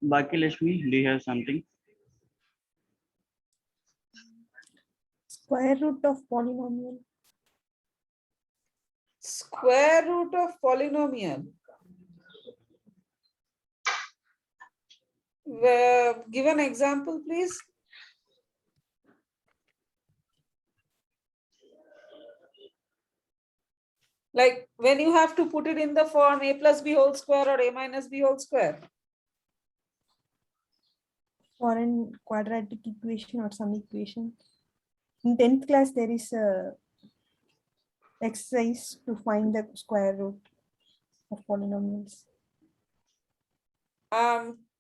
Baki Lashmi, do you have something? Square root of polynomial. Square root of polynomial. Give an example, please. Like when you have to put it in the form a plus b whole square or a minus b whole square. For an quadratic equation or some equation. In 10th class, there is a exercise to find the square root of polynomials.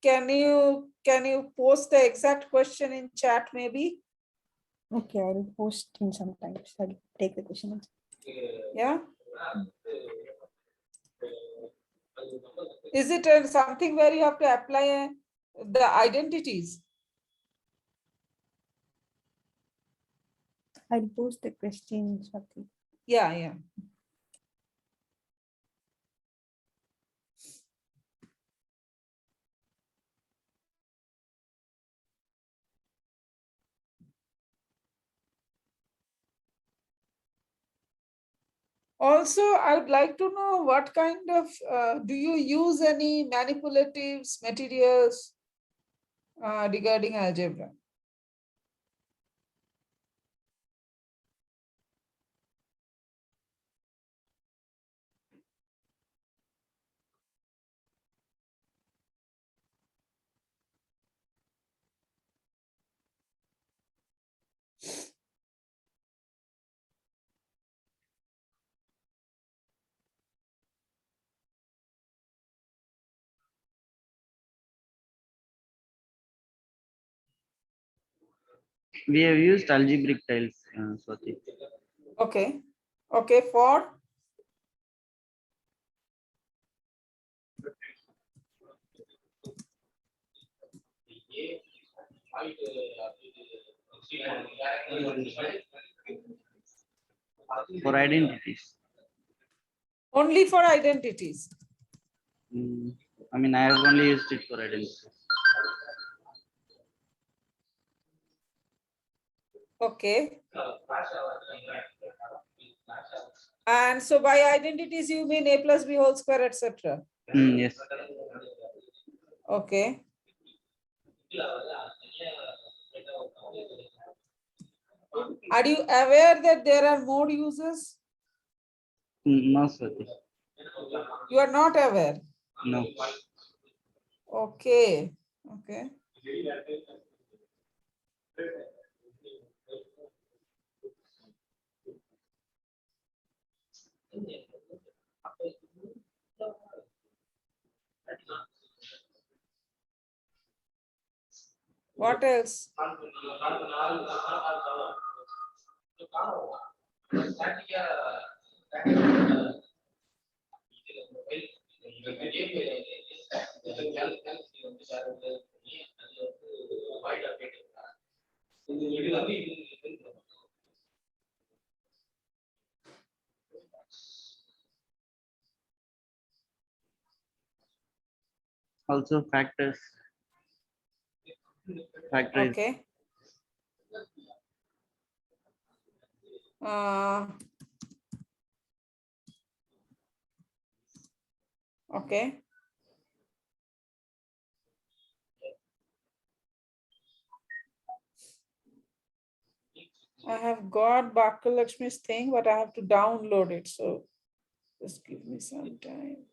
Can you post the exact question in chat maybe? Okay, I'll post in some times. I'll take the question. Yeah. Is it something where you have to apply the identities? I'll post the question, Swati. Yeah, yeah. Also, I would like to know what kind of, do you use any manipulatives, materials regarding algebra? We have used algebraic tiles, Swati. Okay. Okay, for? For identities. Only for identities. I mean, I have only used it for identities. Okay. And so by identities, you mean a plus b whole square, etc. Yes. Okay. Are you aware that there are more uses? No, Swati. You are not aware? No. Okay. Okay. What else? Also factors. Factors. Okay. Okay. I have got Bhakalakshmi's thing, but I have to download it. So just give me some time.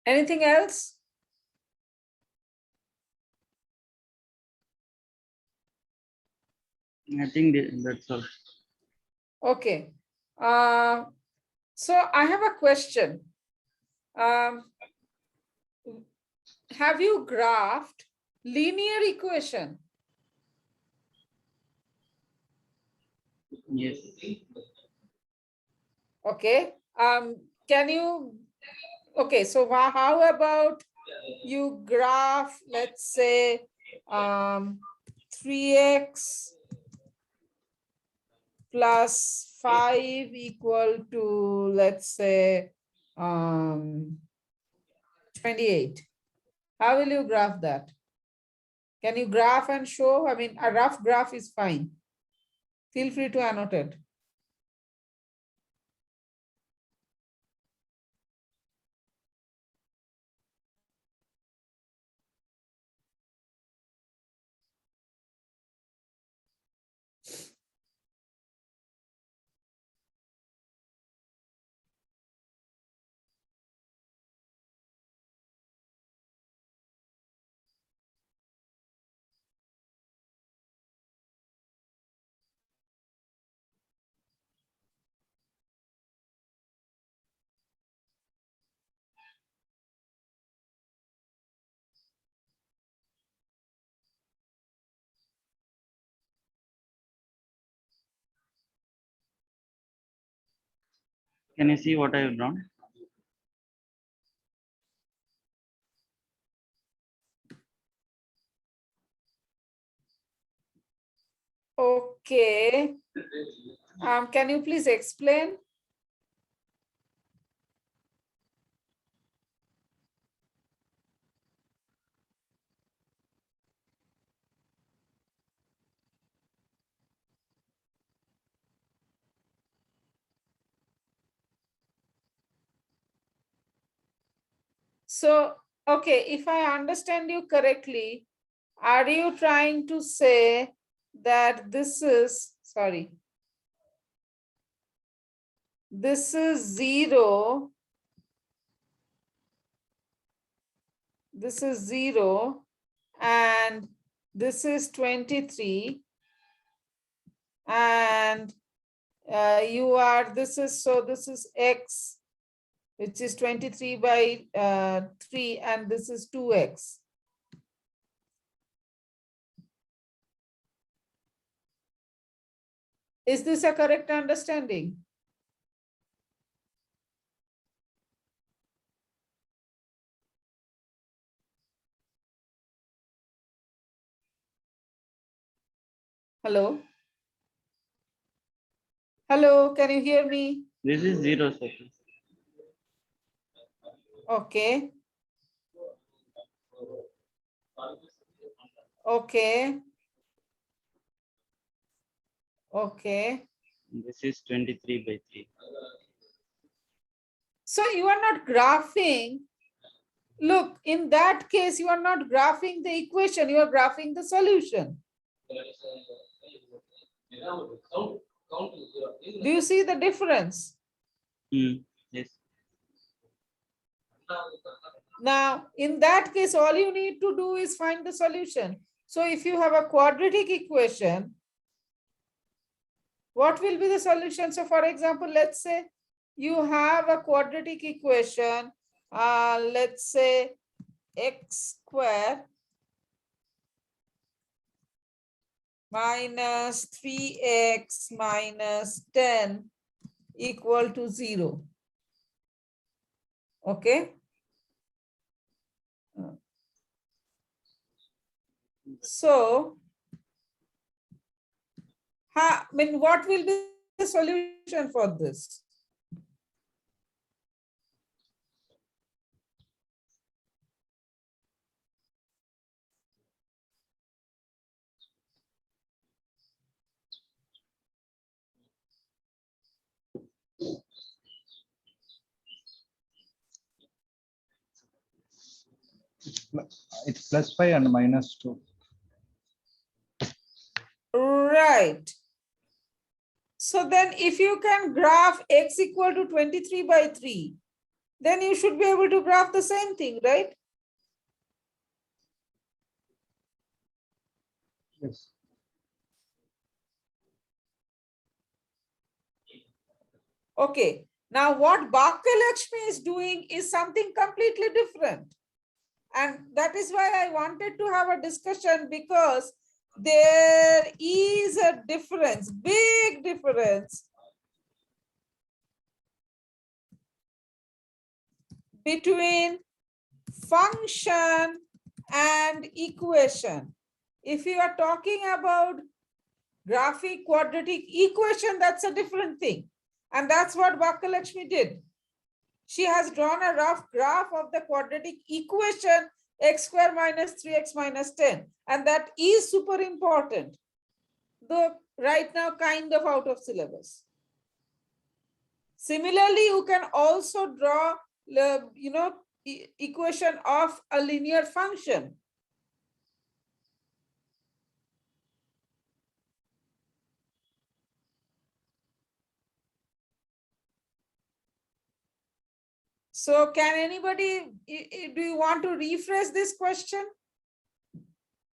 Anything else? I think that's all. Okay. So I have a question. Have you graphed linear equation? Yes. Okay. Can you? Okay. So how about you graph, let's say, 3x plus 5 equal to, let's say, 28. How will you graph that? Can you graph and show? I mean, a rough graph is fine. Feel free to annotate. Can you see what I have drawn? Okay. Can you please explain? So, okay, if I understand you correctly, are you trying to say that this is 0, this is 0, and this is 23, and this is x, which is 23 by 3, and this is 2x. Is this a correct understanding? Hello? Hello, can you hear me? This is 0, sir. Okay. Okay. Okay. This is 23 by 3. So you are not graphing. Look, in that case, you are not graphing the equation, you are graphing the solution. Do you see the difference? Yes. Now, in that case, all you need to do is find the solution. So if you have a quadratic equation, what will be the solution? So for example, let's say you have a quadratic equation, let's say x square minus 3x minus 10 equal to 0. Okay. So, what will be the solution for this? It's plus 5 and minus 2. Right. So then if you can graph x equal to 23 by 3, then you should be able to graph the same thing, right? Yes. Okay. Now what Bhakyalakshmi is doing is something completely different. And that is why I wanted to have a discussion, because there is a difference, big difference between function and equation. If you are talking about graphic quadratic equation, that's a different thing. And that's what Bhakyalakshmi did. She has drawn a rough graph of the quadratic equation x square minus 3x minus 10. And that is super important, though right now kind of out of syllabus. Similarly, you can also draw the equation of a linear function. So can anybody, do you want to rephrase this question?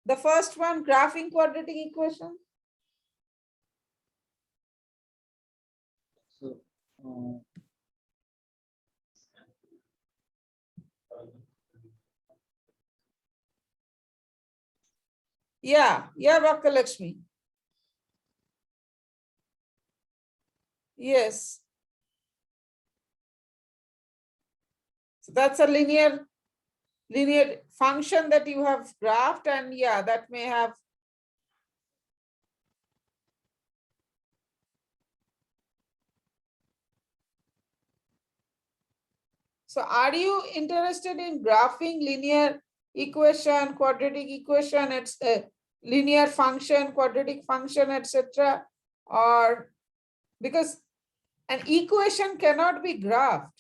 The first one, graphing quadratic equation. So, Yeah, Bhakyalakshmi. Yes. So that's a linear function that you have graphed, and yeah, that may have. So are you interested in graphing linear equation, quadratic equation, it's a linear function, quadratic function, etc.? Or because an equation cannot be graphed.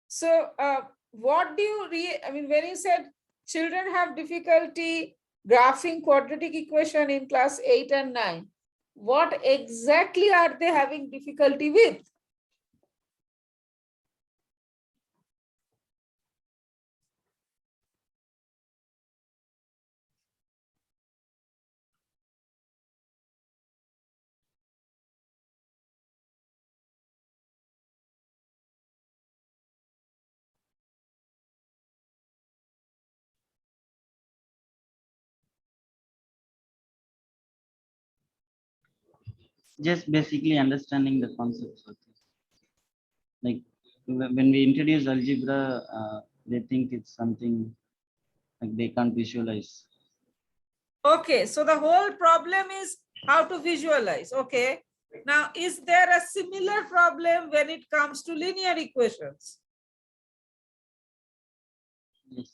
So what do you when you said children have difficulty graphing quadratic equation in class 8 and 9, what exactly are they having difficulty with? just basically understanding the concepts. Like when we introduce algebra, they think it's something like they can't visualize. Okay, so the whole problem is how to visualize. Okay, now is there a similar problem when it comes to linear equations? Yes.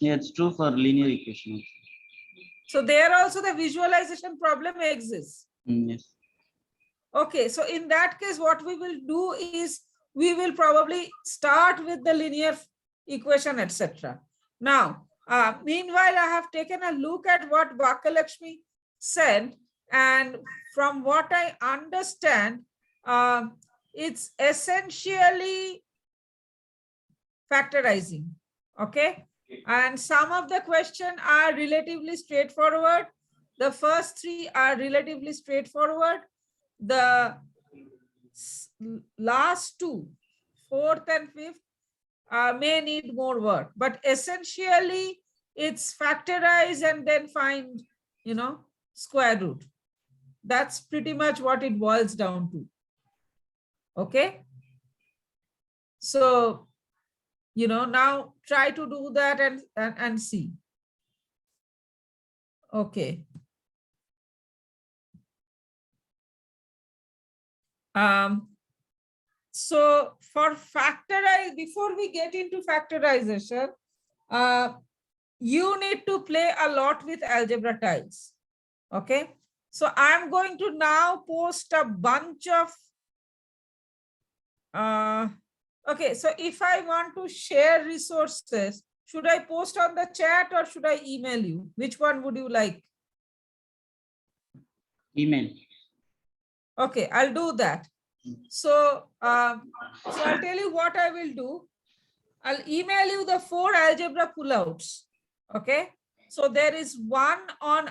Yeah, it's true for linear equations. So there also the visualization problem exists. Yes. Okay, so in that case, what we will do is we will probably start with the linear equation, etc. Now, meanwhile, I have taken a look at what Bhakyalakshmi said, and from what I understand, it's essentially factorizing. Okay, and some of the questions are relatively straightforward. The first three are relatively straightforward. The last two, fourth and fifth, may need more work, but essentially it's factorize and then find square root. That's pretty much what it boils down to. Okay. So, now try to do that and see. Okay. So for factorize, before we get into factorization, you need to play a lot with algebra tiles. Okay. So I'm going to now post a bunch of, okay. So if I want to share resources, should I post on the chat or should I email you? Which one would you like? Email. Okay, I'll do that. So, so I'll tell you what I will do. I'll email you the 4 algebra pullouts. Okay. So there is one on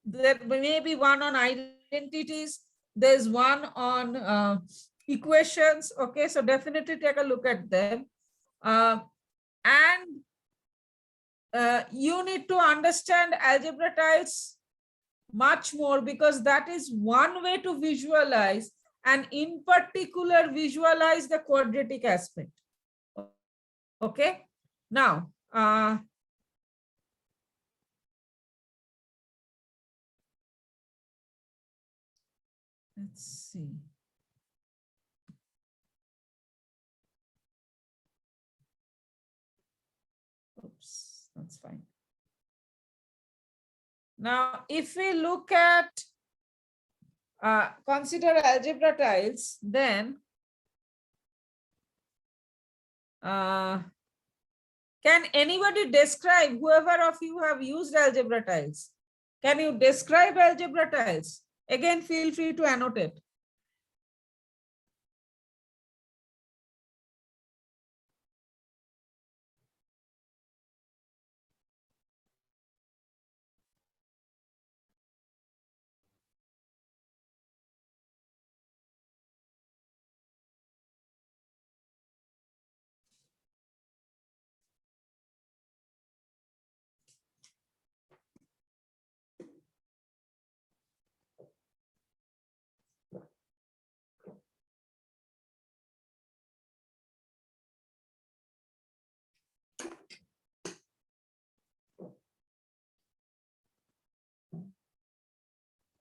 there may be one on identities. There's one on equations. Okay. So definitely take a look at them. And you need to understand algebra tiles much more, because that is one way to visualize, and in particular visualize the quadratic aspect. Okay. Now, let's see. Oops, that's fine. Now, if we look at, consider algebra tiles, then can anybody describe, whoever of you have used algebra tiles, can you describe algebra tiles? Again, feel free to annotate.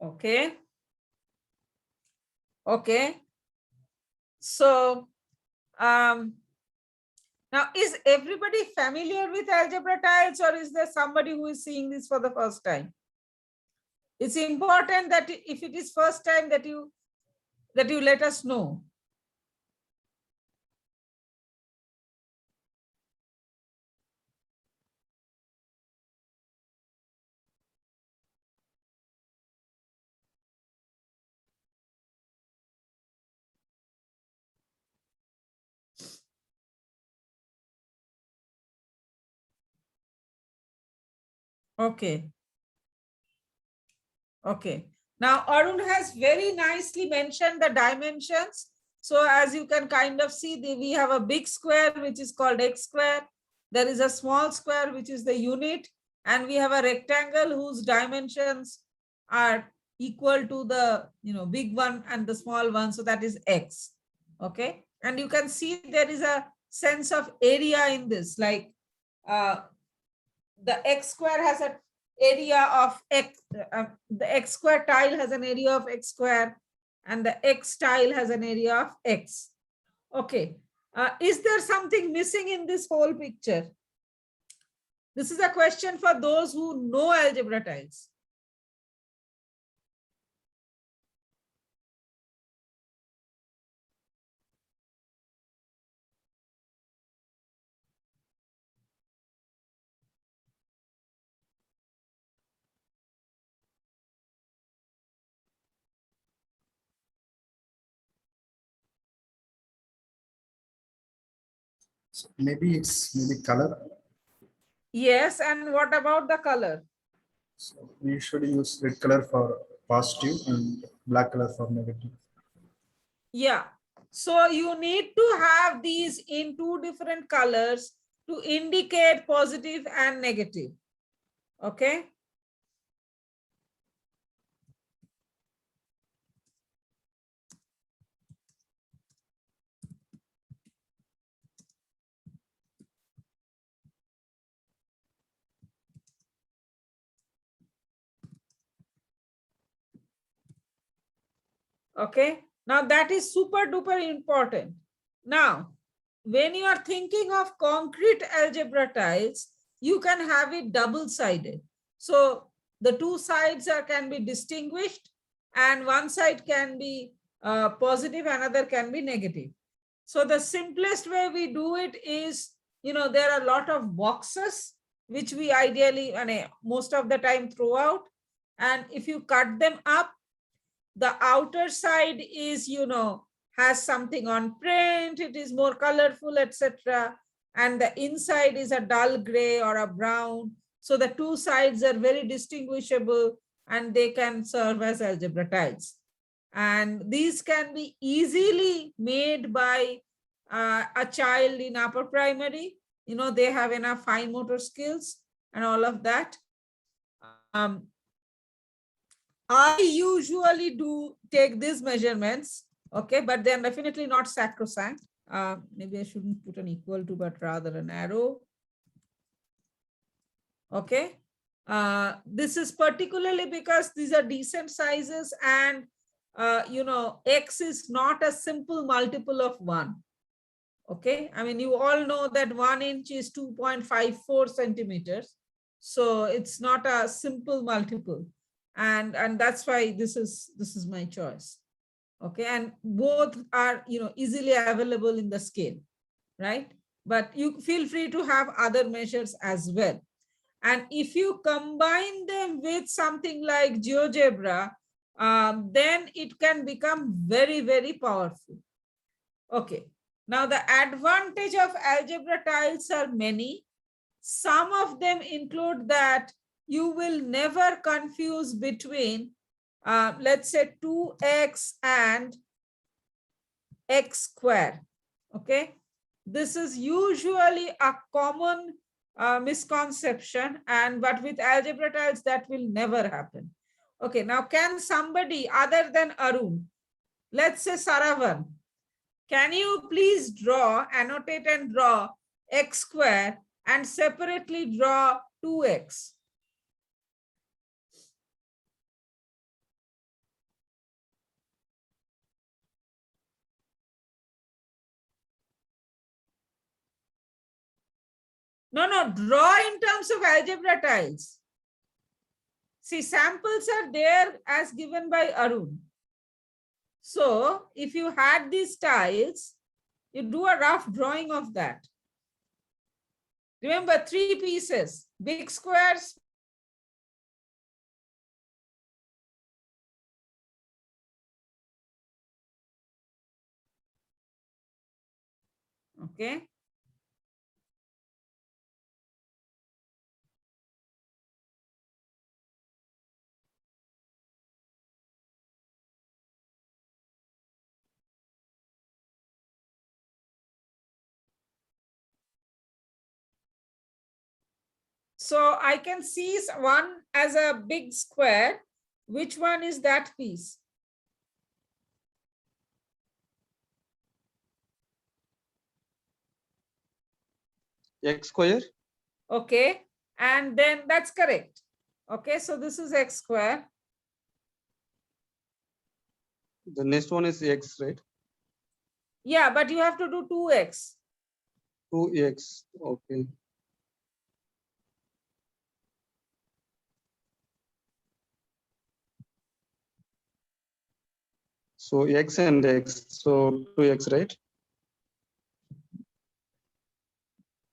Okay. Okay. So, now is everybody familiar with algebra tiles, or is there somebody who is seeing this for the first time? It's important that if it is first time that you let us know. Okay. Okay. Now Arun has very nicely mentioned the dimensions. So as you can kind of see, we have a big square, which is called x square. There is a small square, which is the unit. And we have a rectangle whose dimensions are equal to the big one and the small one. So that is x. Okay. And you can see there is a sense of area in this, like the x square has an area of x, the x square tile has an area of x square, and the x tile has an area of x. Okay. Is there something missing in this whole picture? This is a question for those who know algebra tiles. So maybe it's color. Yes, and what about the color? So we should use red color for positive and black color for negative. Yeah. So you need to have these in 2 different colors to indicate positive and negative. Okay. Okay. Now that is super duper important. Now, when you are thinking of concrete algebra tiles, you can have it double-sided. So the two sides can be distinguished, and one side can be positive, another can be negative. So the simplest way we do it is, there are a lot of boxes which we ideally, most of the time, throw out. And if you cut them up, the outer side is, has something on print, it is more colorful, etc. And the inside is a dull gray or a brown. So the two sides are very distinguishable and they can serve as algebra tiles. And these can be easily made by a child in upper primary. They have enough fine motor skills and all of that. I usually do take these measurements, okay, but they're definitely not sacrosanct. Maybe I shouldn't put an equal to, but rather an arrow. Okay. This is particularly because these are decent sizes and, X is not a simple multiple of 1. Okay. I mean, you all know that 1 inch is 2.54 centimeters. So it's not a simple multiple. And that's why this is my choice. Okay. And both are, easily available in the scale, right? But you feel free to have other measures as well. And if you combine them with something like GeoGebra, then it can become very, very powerful. Okay. Now the advantage of algebra tiles are many. Some of them include that you will never confuse between, let's say, 2x and x square. Okay. This is usually a common misconception, but with algebra tiles, that will never happen. Okay. Now, can somebody other than Arun, let's say Saravan, can you please annotate and draw x square and separately draw 2x? No, draw in terms of algebra tiles. See, samples are there as given by Arun. So if you had these tiles, you do a rough drawing of that. Remember, 3 pieces, big squares. Okay. So I can see one as a big square. Which one is that piece? X square. Okay. And then that's correct. Okay. So this is x square. The next one is X, right? Yeah, but you have to do 2x. 2X. Okay. So X and X. So 2X, right?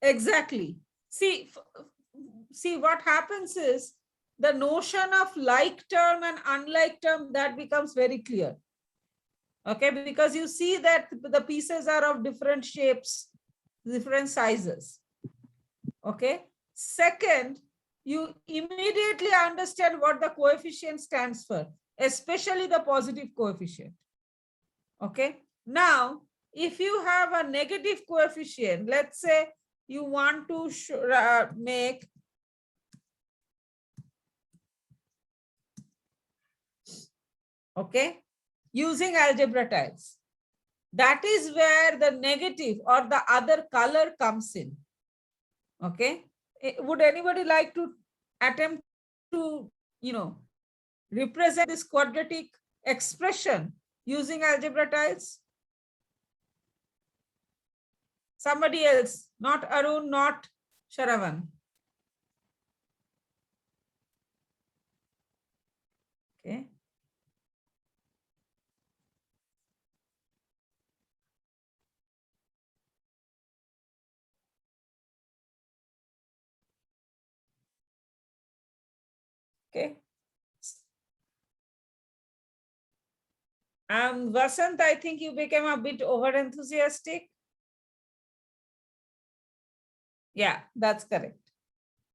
Exactly. See what happens is the notion of like term and unlike term, that becomes very clear. Okay, because you see that the pieces are of different shapes, different sizes. Okay. Second, you immediately understand what the coefficient stands for, especially the positive coefficient. Okay. Now, if you have a negative coefficient, let's say you want to make okay, using algebra tiles. That is where the negative or the other color comes in. Okay. Would anybody like to attempt to, represent this quadratic expression using algebra tiles? Somebody else, not Arun, not Sharavan. Okay. Okay. Vasant, I think you became a bit over enthusiastic. Yeah, that's correct.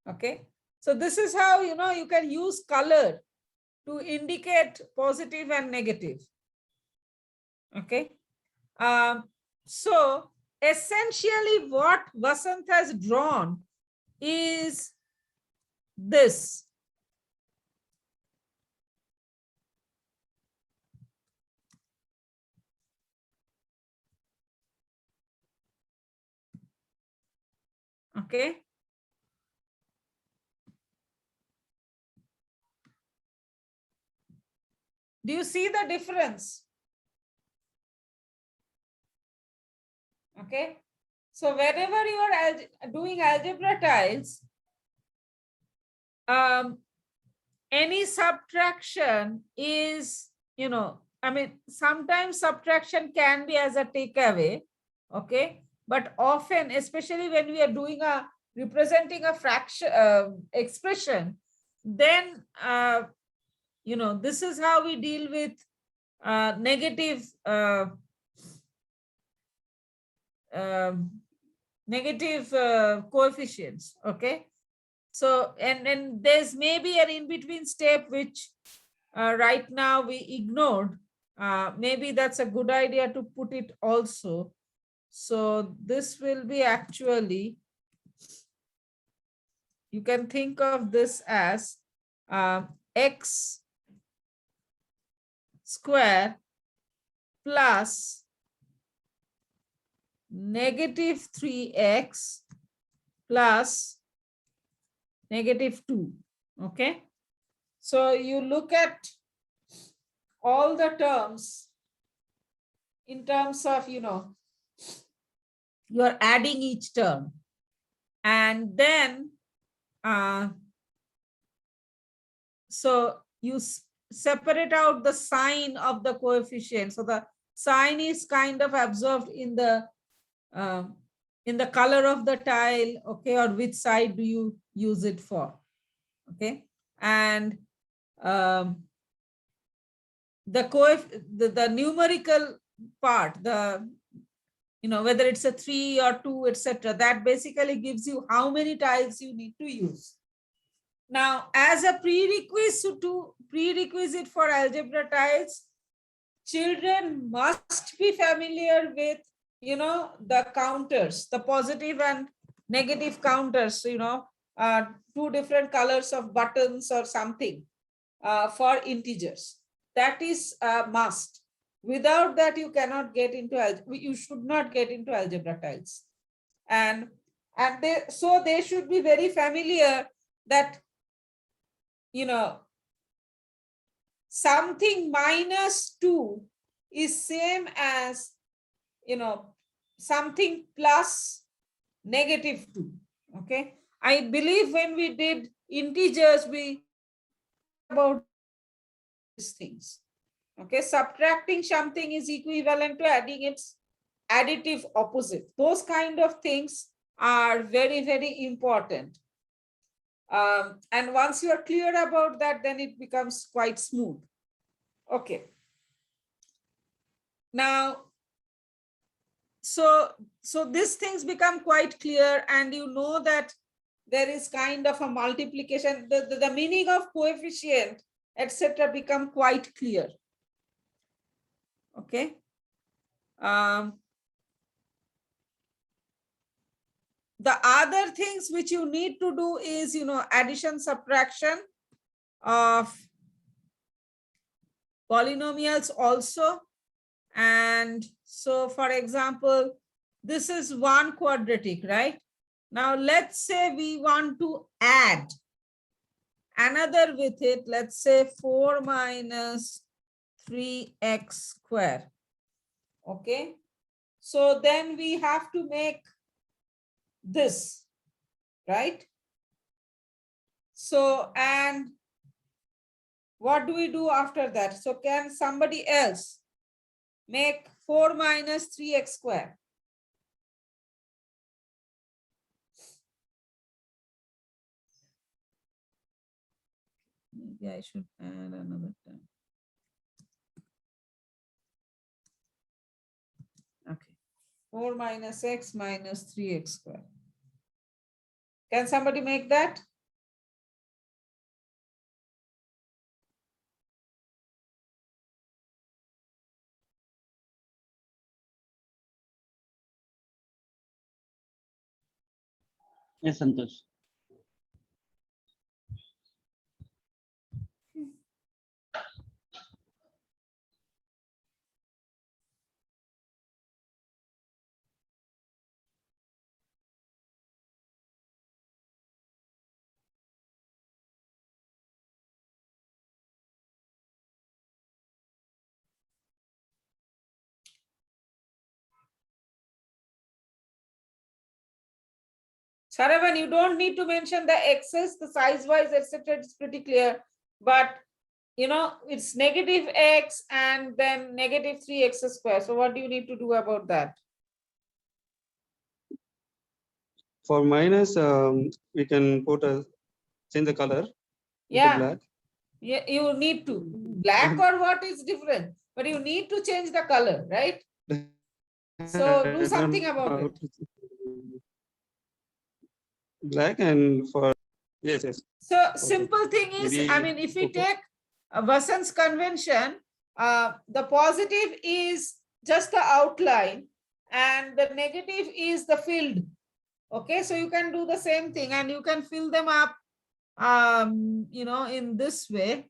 Okay. So this is how, you can use color to indicate positive and negative. Okay. So essentially what Vasant has drawn is this. Okay. Do you see the difference? Okay. So whenever you are doing algebra tiles, any subtraction is, sometimes subtraction can be as a takeaway. Okay. But often, especially when we are doing representing a fraction expression, then, this is how we deal with negative coefficients. Okay. So, and there's maybe an in-between step which right now we ignored. Maybe that's a good idea to put it also. So this will be actually, you can think of this as x square plus negative 3x plus negative 2. Okay. So you look at all the terms in terms of, you're adding each term. And then, so you separate out the sign of the coefficient. So the sign is kind of absorbed in the color of the tile, okay, or which side do you use it for, okay? And the numerical part, whether it's a 3 or 2, etc., that basically gives you how many tiles you need to use. Now, as a prerequisite for algebra tiles, children must be familiar with, the counters, the positive and negative counters, 2 different colors of buttons or something for integers. That is a must. Without that, you cannot get into you should not get into algebra tiles. And they should be very familiar that, something minus 2 is same as, something plus negative 2. Okay. I believe when we did integers, we about these things. Okay. Subtracting something is equivalent to adding its additive opposite. Those kind of things are very, very important. And once you are clear about that, then it becomes quite smooth. Okay. Now, so these things become quite clear, and you know that there is kind of a multiplication, the meaning of coefficient, etc., become quite clear. Okay. The other things which you need to do is, addition, subtraction of polynomials also. And so, for example, this is one quadratic, right? Now, let's say we want to add another with it. Let's say 4 minus 3x square. Okay. So then we have to make this, right? So, and what do we do after that? So can somebody else make 4 minus 3x square? Maybe I should add another term. Okay. 4 minus x minus 3x square. Can somebody make that? Yes, Santosh. Sharavan, you don't need to mention the x's, the size wise, etc. It's pretty clear. But you know, it's negative x and then negative 3x square. So what do you need to do about that? For minus, we can put a change the color to Yeah. black. Yeah, you need to. Black or what is different, but you need to change the color, right? So do something about it. Black and for yes. So simple thing is, Maybe, I mean, if we okay. take Vasant's convention, the positive is just the outline and the negative is the filled. Okay, so you can do the same thing and you can fill them up, you know, in this way.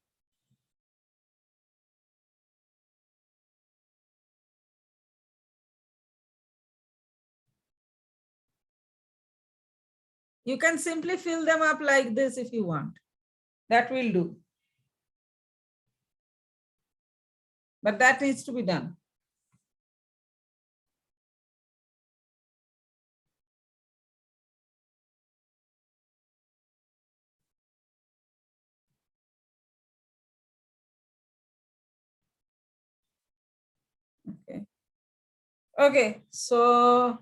You can simply fill them up like this if you want. That will do. But that needs to be done. Okay. Okay, so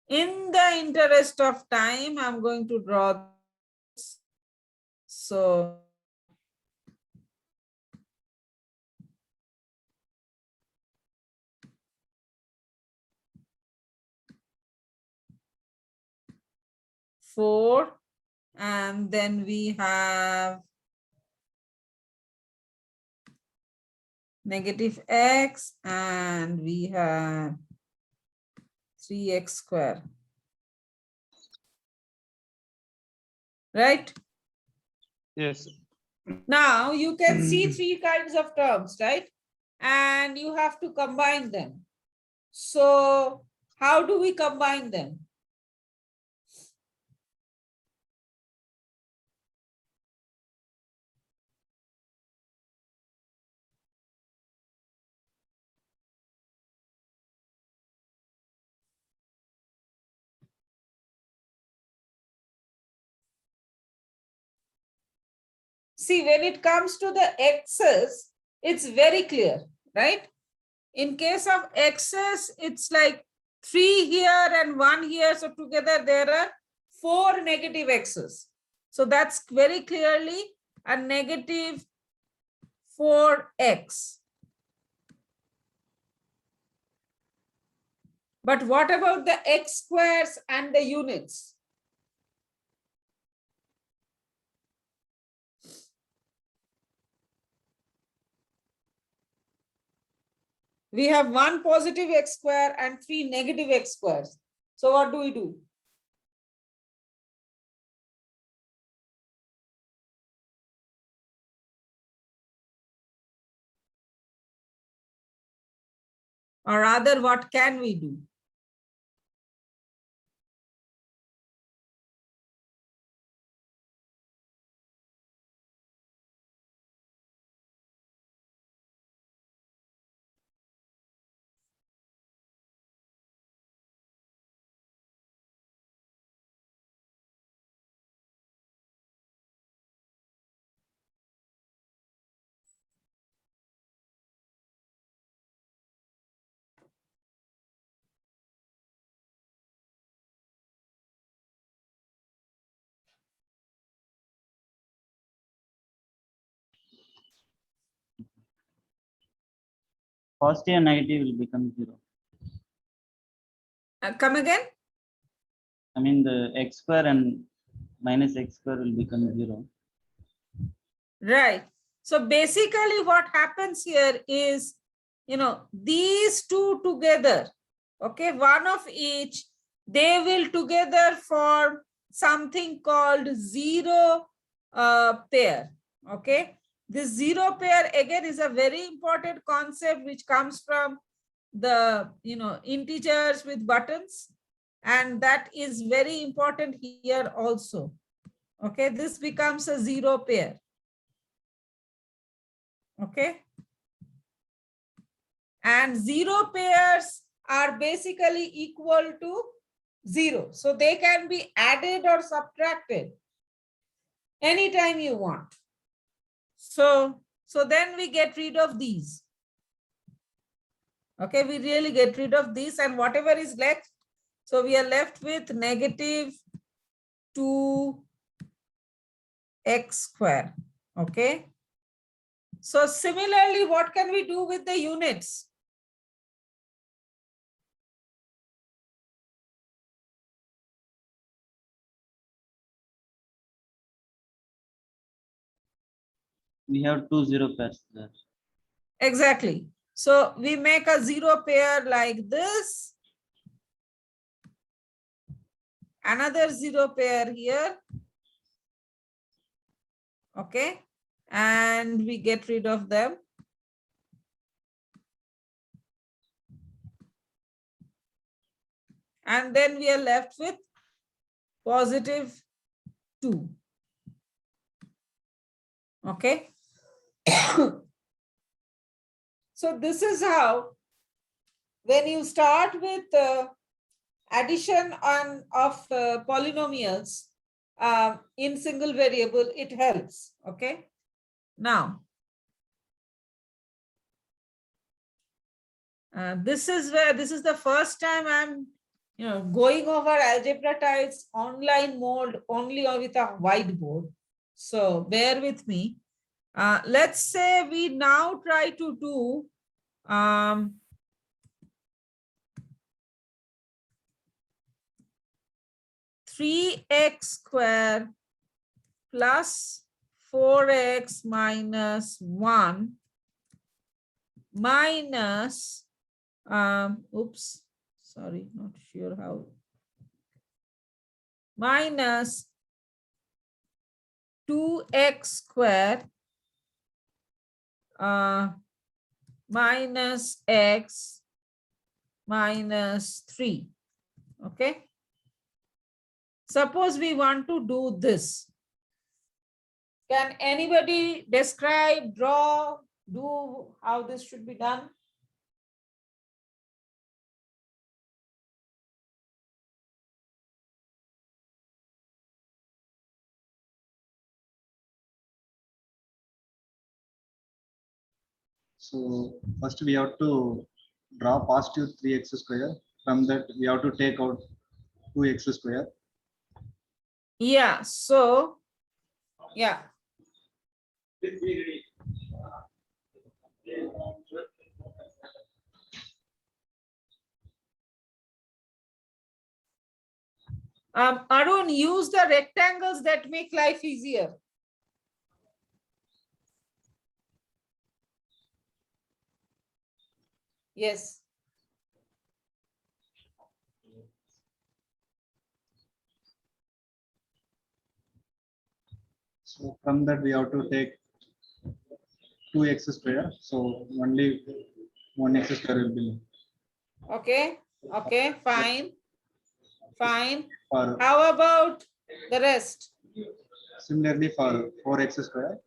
in the interest of time, I'm going to draw this. So four, and then we have negative x, and we have 3x square. Right? Yes. Now you can see three kinds of terms, right? And you have to combine them. So how do we combine them? See, when it comes to the x's, it's very clear, right? In case of x's, it's like 3 here and 1 here. So together there are 4 negative x's. So that's very clearly a negative 4x. But what about the x squares and the units? We have 1 positive x square and 3 negative x squares. So what do we do? Or rather, what can we do? positive and negative will become 0. Come again? I mean, the x square and minus x square will become 0. Right. So basically what happens here is, these two together, okay, one of each, they will together form something called zero pair, okay. This zero pair again is a very important concept which comes from the, integers with buttons, and that is very important here also, okay. This becomes a zero pair. Okay. And zero pairs are basically equal to 0. So they can be added or subtracted anytime you want. So then we get rid of these. Okay, we really get rid of this, and whatever is left, so we are left with negative 2x square. Okay. So similarly, what can we do with the units? We have 2 0 pairs there. Exactly. So we make a zero pair like this. Another zero pair here. Okay. And we get rid of them. And then we are left with positive 2. Okay. So this is how, when you start with addition of polynomials in single variable, it helps. Okay. Now, this is the first time I'm going over algebra tiles online mode only or with a whiteboard. So bear with me. Let's say we now try to do 3x square plus 4x minus 1 minus, oops, sorry, not sure how, minus 2x square minus x minus 3. Okay. Suppose we want to do this. Can anybody describe, draw, do how this should be done? So first we have to draw positive 3x square. From that we have to take out 2x square. Yeah, so, yeah. Arun, use the rectangles that make life easier. Yes. So from that we have to take 2x square. So only 1x square will be Okay. Okay. Fine. Fine. for How about the rest? similarly for 4x square.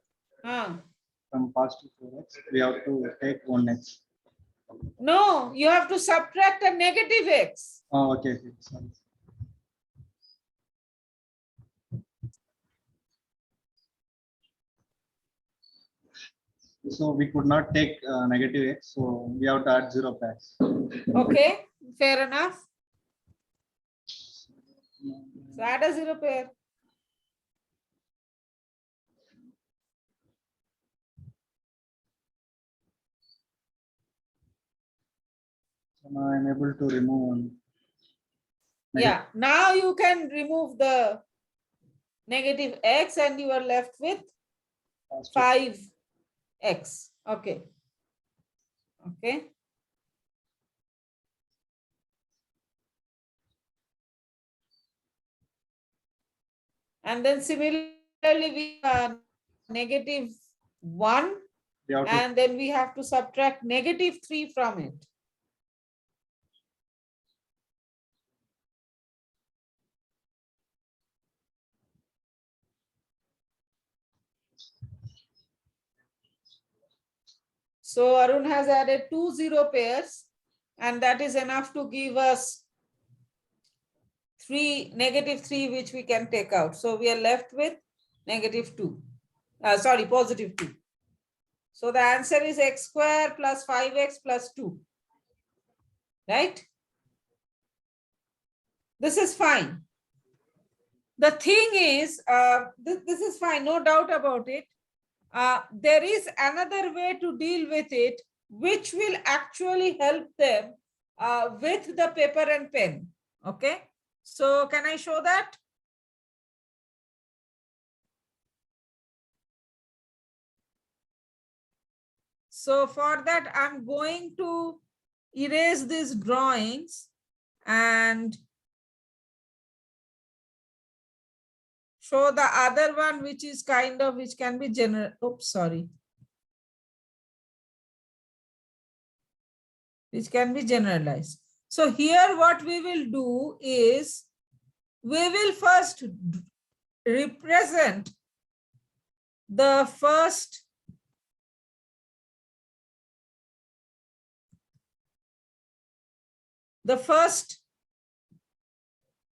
From positive 4x we have to take 1x. No, you have to subtract a negative x. Oh, okay. Sorry. So we could not take negative x, so we have to add 0 pairs. Okay, fair enough. So add a zero pair. So now I'm able to remove one. Yeah, now you can remove the negative x and you are left with Positive. 5x. Okay. Okay. And then similarly, we have negative 1, We have to and then we have to subtract negative 3 from it. So Arun has added 2 0 pairs, and that is enough to give us negative 3, which we can take out. So we are left with negative 2. Positive 2. So the answer is x square plus 5x plus 2. Right? This is fine. The thing is, this is fine, no doubt about it. There is another way to deal with it, which will actually help them with the paper and pen. Okay. So can I show that? So for that, I'm going to erase these drawings and show the other one, which is which can be general. Oops, sorry. Which can be generalized. So here what we will do is, we will first represent the first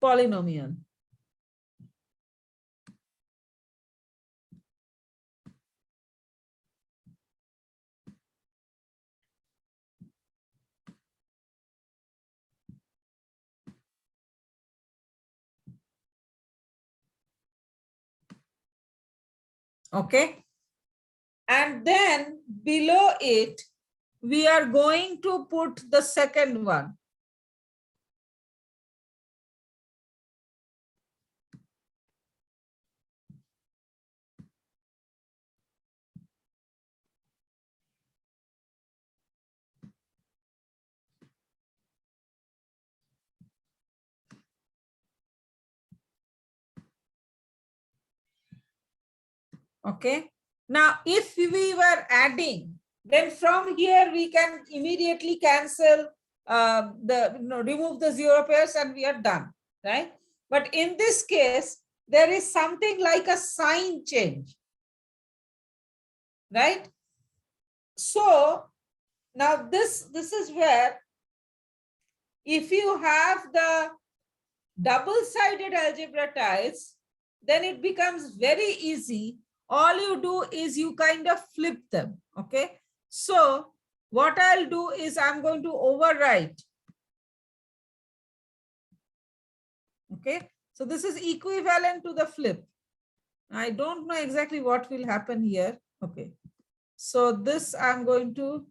polynomial. Okay. And then below it, we are going to put the second one. Okay. Now, if we were adding, then from here we can immediately cancel remove the 0 pairs and we are done, right? But in this case, there is something like a sign change, right? So now this is where, if you have the double-sided algebra tiles, then it becomes very easy. All you do is you kind of flip them. Okay. So what I'll do is I'm going to overwrite. Okay. So this is equivalent to the flip. I don't know exactly what will happen here. Okay. So this I'm going to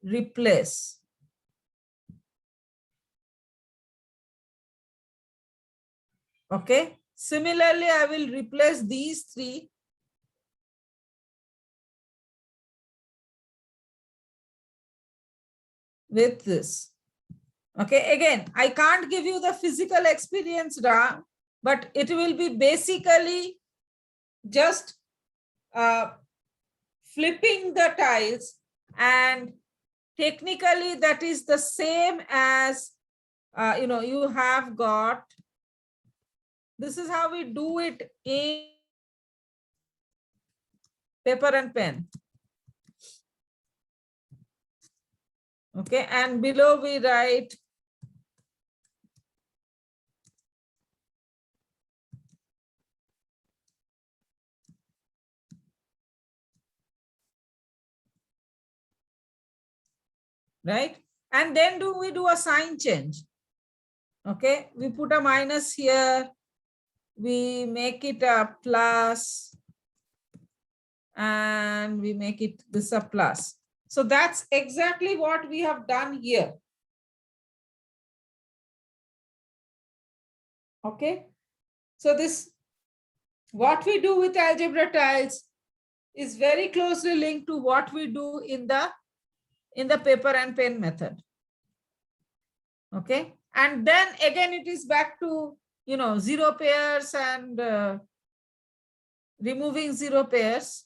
replace. Okay. Similarly, I will replace these 3 with this. Okay, again, I can't give you the physical experience, but it will be basically just flipping the tiles, and technically that is the same as, you have got, this is how we do it in paper and pen. Okay, and below we write right, and then we do a sign change. Okay, we put a minus here, we make it a plus, and we make it this a plus. So that's exactly what we have done here. Okay. So this, what we do with algebra tiles is very closely linked to what we do in the paper and pen method. Okay. And then again, it is back to, zero pairs and removing zero pairs.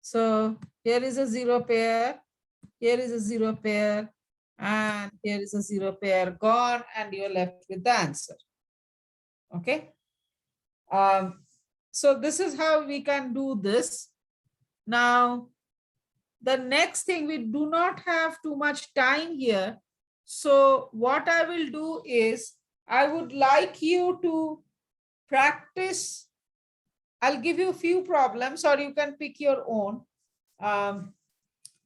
So here is a zero pair, here is a zero pair, and here is a zero pair gone, and you're left with the answer. Okay. So this is how we can do this. Now, the next thing, we do not have too much time here. So what I will do is, I would like you to practice. I'll give you a few problems, or you can pick your own.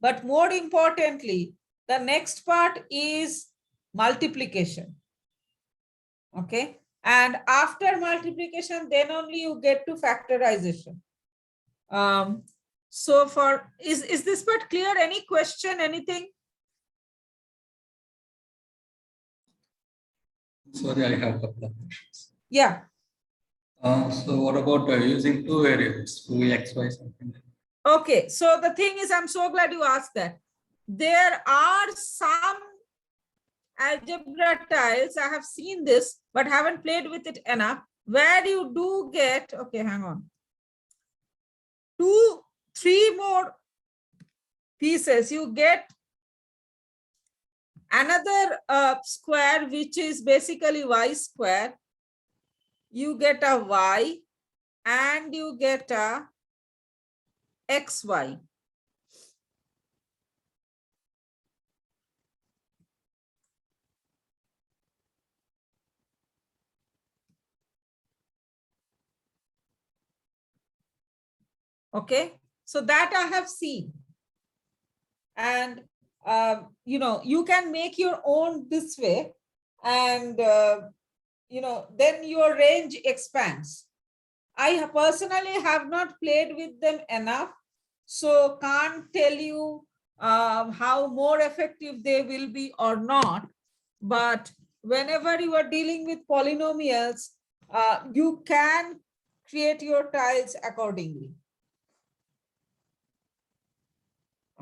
But more importantly, the next part is multiplication. Okay. And after multiplication, then only you get to factorization. So is this part clear? Any question, anything? Sorry, I have a couple of questions. Yeah. So what about using two variables, 2x, y, something? Okay. So the thing is, I'm so glad you asked that. There are some algebra tiles, I have seen this, but haven't played with it enough, where you do get, okay, hang on, 2, 3 more pieces. You get another square, which is basically y square. You get a y and you get a xy. Okay, so that I have seen. And, you can make your own this way, and, then your range expands. I personally have not played with them enough, so can't tell you how more effective they will be or not. But whenever you are dealing with polynomials, you can create your tiles accordingly.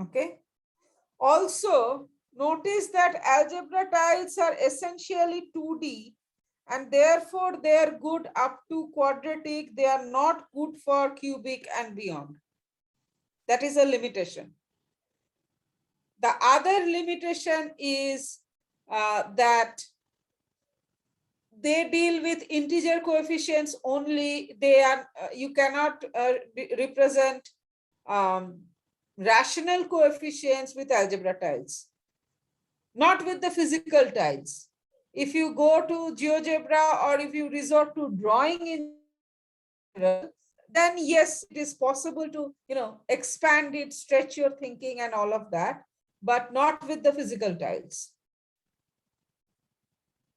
Okay. Also, notice that algebra tiles are essentially 2D, and therefore they are good up to quadratic. They are not good for cubic and beyond. That is a limitation. The other limitation is that they deal with integer coefficients only. They are you cannot represent rational coefficients with algebra tiles, not with the physical tiles. If you go to GeoGebra or if you resort to drawing in general, then yes, it is possible to, expand it, stretch your thinking and all of that, but not with the physical tiles.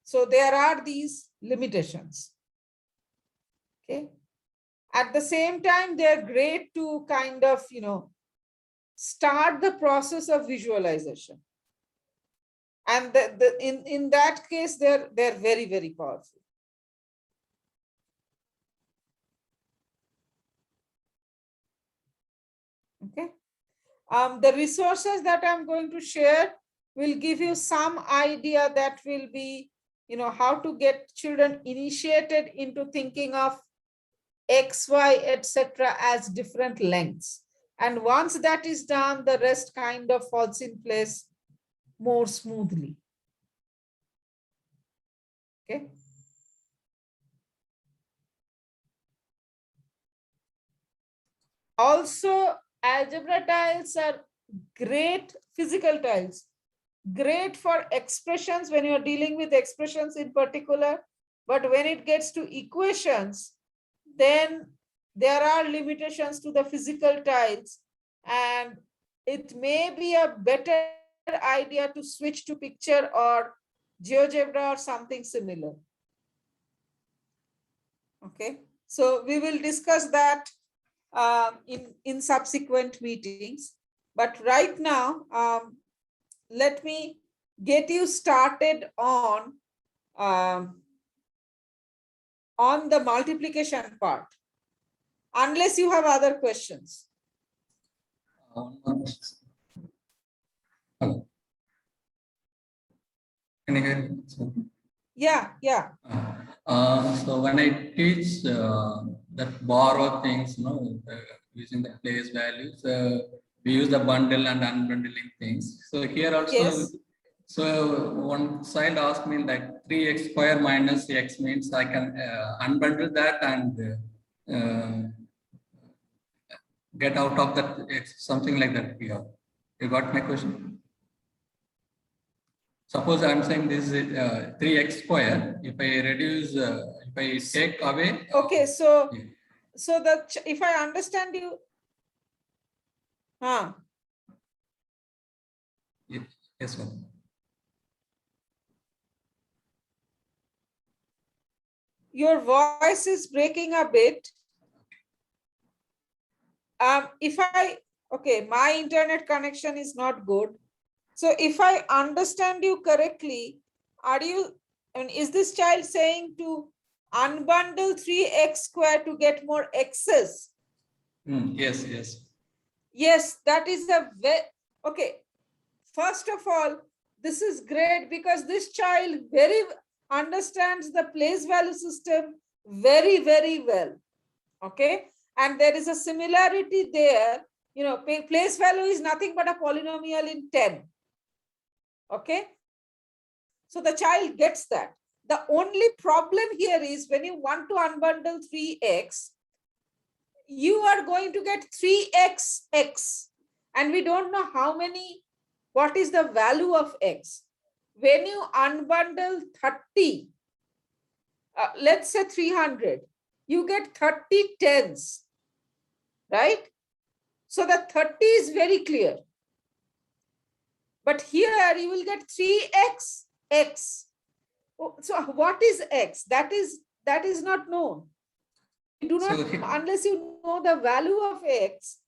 So there are these limitations. Okay. At the same time, they're great to kind of, start the process of visualization. And in that case, they're very, very powerful. Okay. The resources that I'm going to share will give you some idea that will be, how to get children initiated into thinking of X, Y, etc. as different lengths. And once that is done, the rest kind of falls in place more smoothly. Okay. Also, algebra tiles are great physical tiles, great for expressions when you're dealing with expressions in particular. But when it gets to equations, then there are limitations to the physical tiles, and it may be a better idea to switch to picture or GeoGebra or something similar. Okay, so we will discuss that in subsequent meetings. But right now, let me get you started on on the multiplication part, unless you have other questions. Hello. Can you hear me? So, Yeah. so when I teach that borrow things, using the place values, we use the bundle and unbundling things. So here also, Yes. so one child asked me like 3x square minus x means I can unbundle that and get out of that x, something like that. Yeah. You got my question? Suppose I'm saying this is 3x square. If I reduce, if I take away. Okay, so Yeah. so if I understand you, Yes, sir. your voice is breaking a bit. Okay, my internet connection is not good. So if I understand you correctly, is this child saying to unbundle 3x square to get more x's? Yes. Yes, that is okay. First of all, this is great because this child very understands the place value system very, very well. Okay. And there is a similarity there. Place value is nothing but a polynomial in 10. Okay. So the child gets that. The only problem here is when you want to unbundle 3x, you are going to get 3x. And we don't know what is the value of x. When you unbundle 30, let's say 300, you get 30 tens, right? So the 30 is very clear. But here you will get 3x, x. So what is x? That is not known. You do not, unless you know the value of x.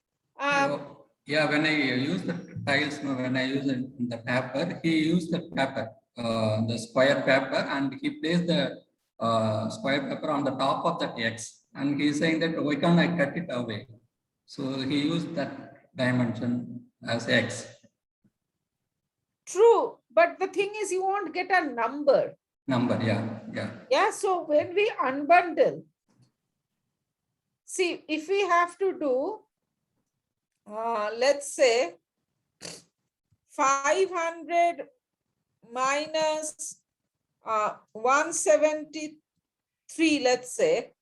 Yeah, when I use the tiles, when I use the paper, he used the paper, the square paper, and he placed the square paper on the top of that x. And he's saying that why can't I cut it away? So he used that dimension as x. True, but the thing is you won't get a number. Yeah. So when we unbundle, see, if we have to do, let's say 500 minus 173, let's say,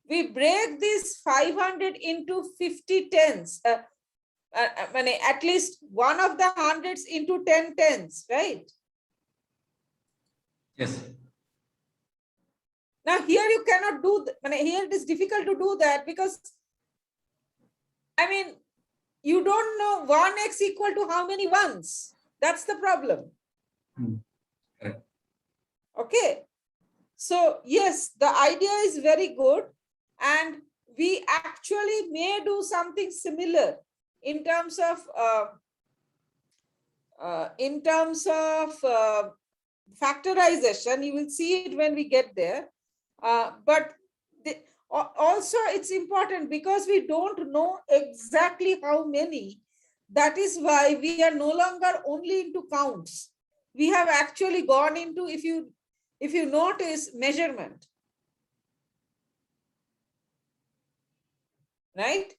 we break this 500 into 50 tens. At least one of the hundreds into 10 tens, right? Yes. Now here you cannot do that. Here it is difficult to do that because you don't know 1x equal to how many ones. That's the problem. Correct. Okay. So yes, the idea is very good, and we actually may do something similar in terms of factorization. You will see it when we get there. But also it's important because we don't know exactly how many. That is why we are no longer only into counts. We have actually gone into, if you notice, measurement. Right?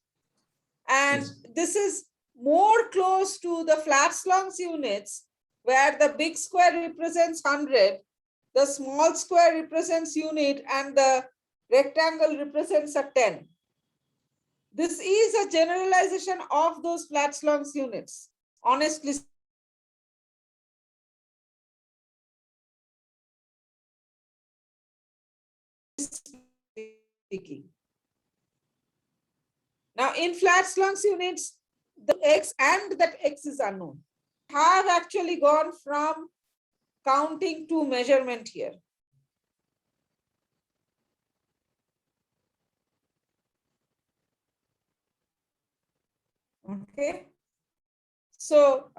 And yes, this is more close to the Flax-Long's units, where the big square represents 100, the small square represents unit, and the rectangle represents a 10. This is a generalization of those Flax-Long's units, honestly speaking. Now, in Flax-Long's units, the x and that x is unknown. Have actually gone from counting to measurement here. Okay. So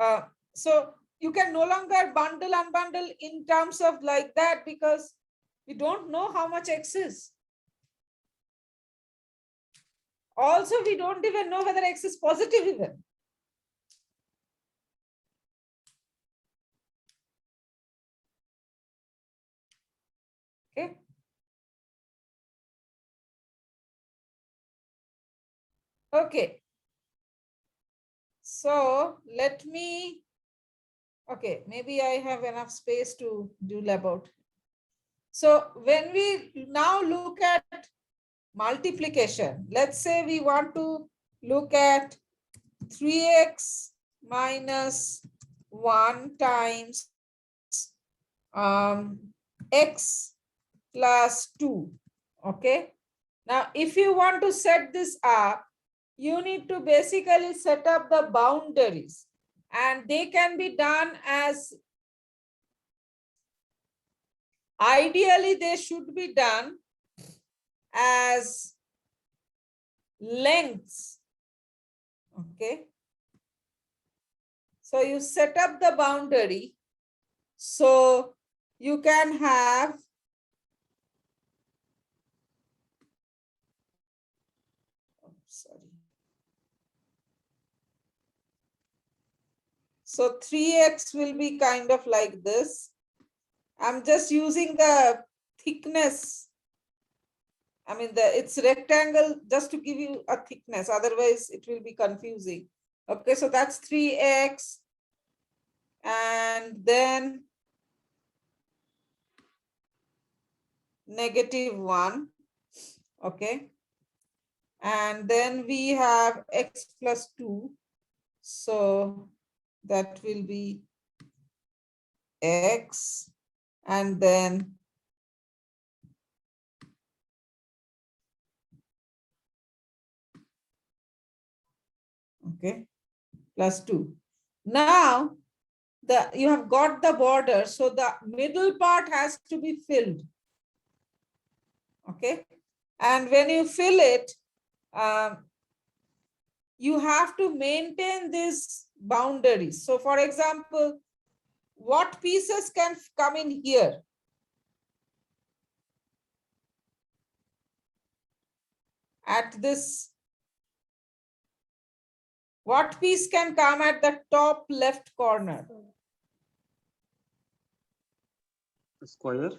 you can no longer bundle, unbundle in terms of like that because we don't know how much X is. Also, we don't even know whether X is positive even. Okay. Okay. So let me, okay, maybe I have enough space to do about. So when we now look at multiplication, let's say we want to look at 3x minus 1 times x plus 2. Okay. Now, if you want to set this up, you need to basically set up the boundaries, and they can be done as, ideally they should be done as lengths. Okay. So you set up the boundary. So you can have so 3x will be kind of like this. I'm just using the thickness. I mean, it's rectangle just to give you a thickness. Otherwise, it will be confusing. Okay, so that's 3x. And then -1. Okay. And then we have x plus 2. So that will be x. And then okay, plus 2. Now, you have got the border, so the middle part has to be filled. Okay, and when you fill it, you have to maintain these boundaries. So, for example, what pieces can come in here? At this, what piece can come at the top left corner? Square.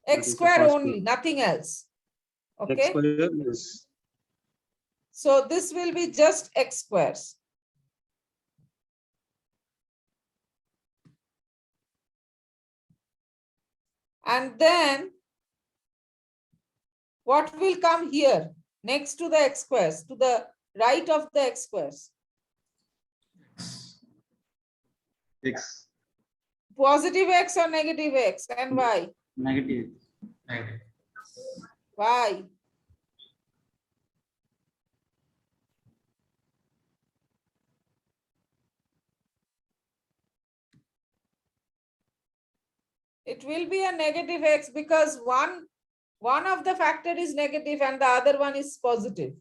X square only, nothing else. Okay. X square is So this will be just x squares. And then what will come here next to the x squares, to the right of the x squares? X. Positive x or negative x, and why? Negative. Negative. Why? It will be a negative x because one of the factor is negative and the other one is positive.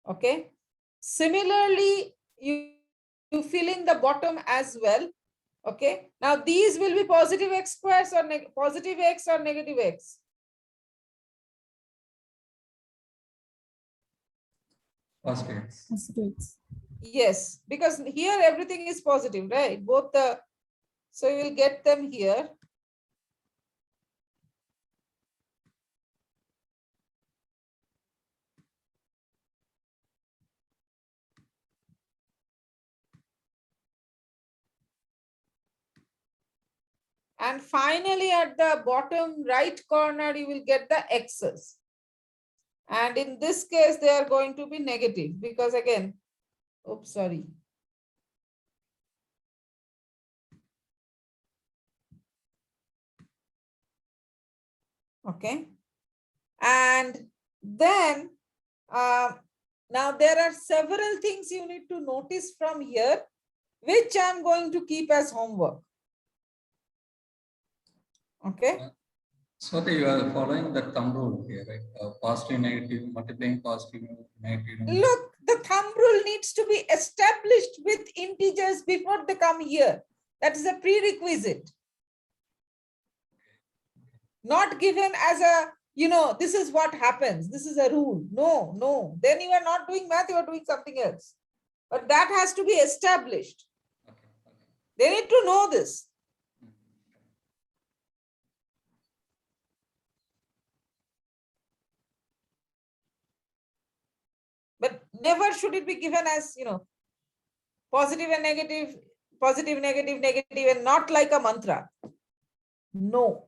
Okay. Similarly, you fill in the bottom as well. Okay. Now these will be positive x squares or positive x or negative x. Positive. Yes, because here everything is positive, right? Both the, so you will get them here. And finally, at the bottom right corner, you will get the x's. And in this case, they are going to be negative because again, oops, sorry. Okay. And then now there are several things you need to notice from here, which I'm going to keep as homework. Okay. So you are following the thumb rule here, right? Positive, negative, multiplying positive, negative. Look, the thumb rule needs to be established with integers before they come here. That is a prerequisite. Not given as a, this is what happens. This is a rule. No, no. Then you are not doing math, you are doing something else. But that has to be established. They need to know this. But never should it be given as, positive and negative, positive, negative, negative, and not like a mantra. No.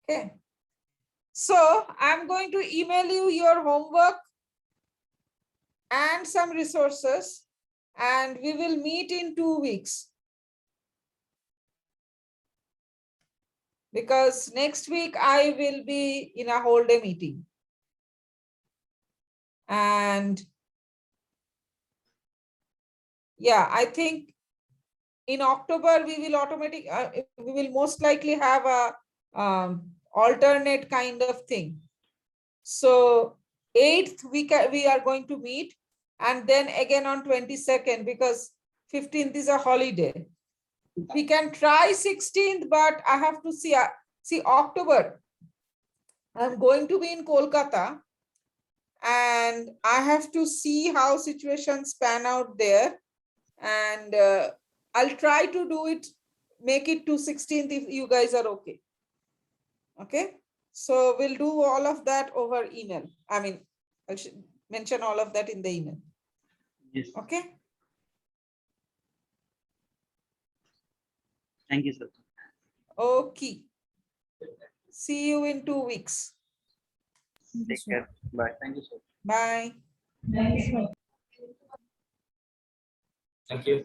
Okay. So I'm going to email you your homework and some resources, and we will meet in 2 weeks. Because next week I will be in a whole day meeting. And yeah, I think in October we will most likely have a alternate kind of thing. So 8th we are going to meet, and then again on 22nd, because 15th is a holiday. We can try 16th, but I have to see October. I'm going to be in Kolkata, and I have to see how situations pan out there. And I'll try to do it, make it to 16th if you guys are okay. Okay. So we'll do all of that over email. I mean, I'll mention all of that in the email. Yes. Okay. Thank you, sir. Okay. See you in 2 weeks. Take care. Bye. Thank you, sir. Bye. Thank you. Thank